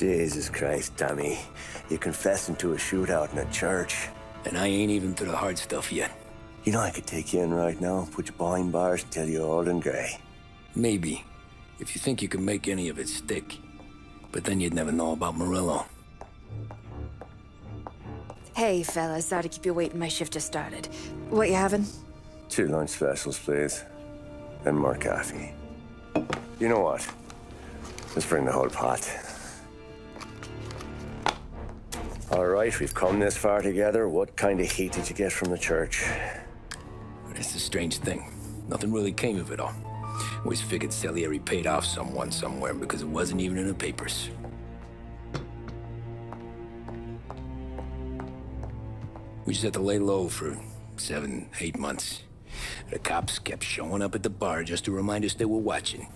Jesus Christ, Tommy. You're confessing to a shootout in a church. And I ain't even to the hard stuff yet. You know I could take you in right now, put you behind bars and tell you old and grey. Maybe. If you think you can make any of it stick. But then you'd never know about Morello. Hey, fellas. Sorry to keep you waiting. My shift just started. What you having? 2 lunch specials, please. And more coffee. You know what? Let's bring the whole pot. All right, we've come this far together. What kind of heat did you get from the church? It's a strange thing. Nothing really came of it all. Always figured Salieri paid off someone somewhere because it wasn't even in the papers. We just had to lay low for 7, 8 months. The cops kept showing up at the bar just to remind us they were watching.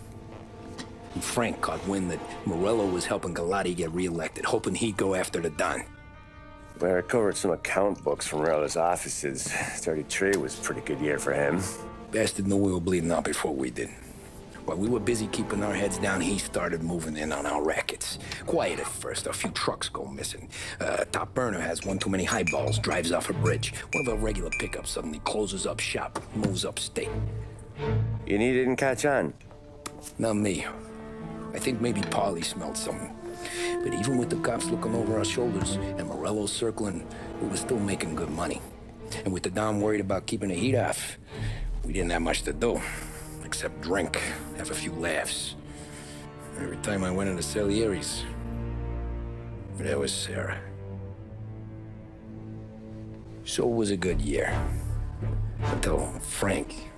And Frank caught wind that Morello was helping Galati get reelected, hoping he'd go after the Don. Well, I recovered some account books from Morello's offices. 33 was a pretty good year for him. Bastard knew we were bleeding out before we did. While we were busy keeping our heads down, he started moving in on our rackets. Quiet at first, a few trucks go missing. Top burner has one too many highballs, drives off a bridge. One of our regular pickups suddenly closes up shop, moves upstate. You didn't catch on? Not me. I think maybe Paulie smelled something. But even with the cops looking over our shoulders and Morello circling, we were still making good money. And with the Don worried about keeping the heat off, we didn't have much to do. Except drink, have a few laughs. Every time I went into Salieri's, there was Sarah. So it was a good year. Until Frank.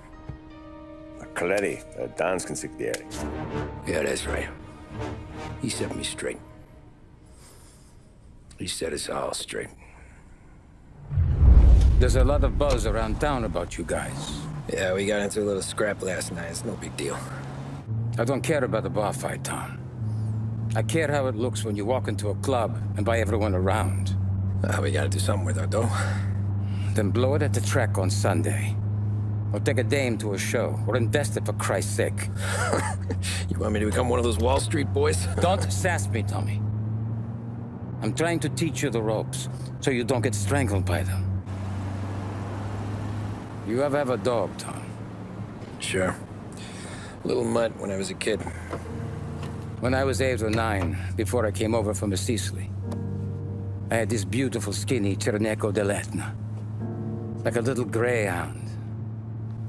Coletti, Don's consigliere. Yeah, that's right. He set me straight. He set us all straight. There's a lot of buzz around town about you guys. Yeah, we got into a little scrap last night. It's no big deal. I don't care about the bar fight, Tom. I care how it looks when you walk into a club and by everyone around. We gotta do something with our dough. Then blow it at the track on Sunday. Or take a dame to a show. Or invest it for Christ's sake. You want me to become one of those Wall Street boys? Don't sass me, Tommy. I'm trying to teach you the ropes, so you don't get strangled by them. You ever have a dog, Tom? Sure. Little mutt when I was a kid. When I was 8 or 9, before I came over from Sicily, I had this beautiful, skinny Cerneco dell'Etna. Like a little greyhound.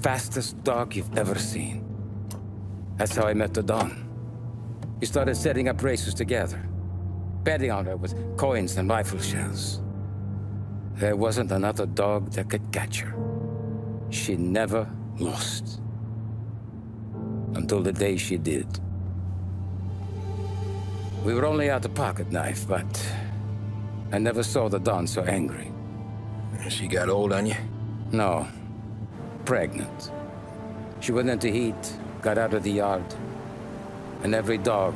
Fastest dog you've ever seen. That's how I met the Don. We started setting up races together. Betting on her with coins and rifle shells. There wasn't another dog that could catch her. She never lost. Until the day she did. We were only out a pocket knife, but I never saw the Don so angry. She got old on you? No. Pregnant. She went into heat, got out of the yard, and every dog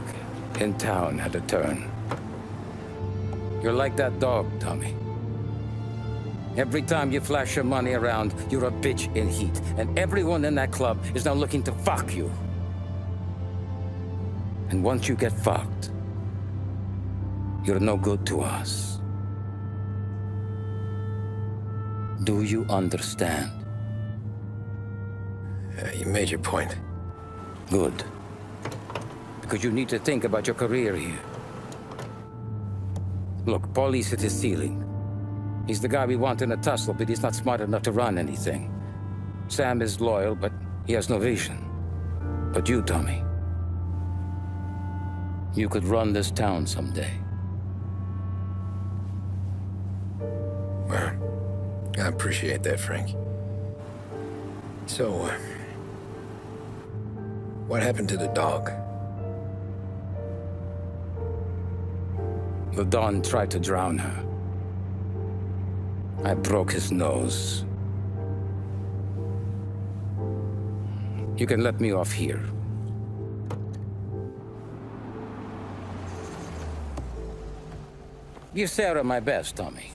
in town had a turn. You're like that dog, Tommy. Every time you flash your money around, you're a bitch in heat, and everyone in that club is now looking to fuck you. And once you get fucked, you're no good to us. Do you understand? You made your point. Good. Because you need to think about your career here. Look, Paulie's hit his ceiling. He's the guy we want in a tussle, but he's not smart enough to run anything. Sam is loyal, but he has no vision. But you, Tommy, you could run this town someday. Well, I appreciate that, Frank. So, what happened to the dog? The Don tried to drown her. I broke his nose. You can let me off here. Give Sarah my best, Tommy.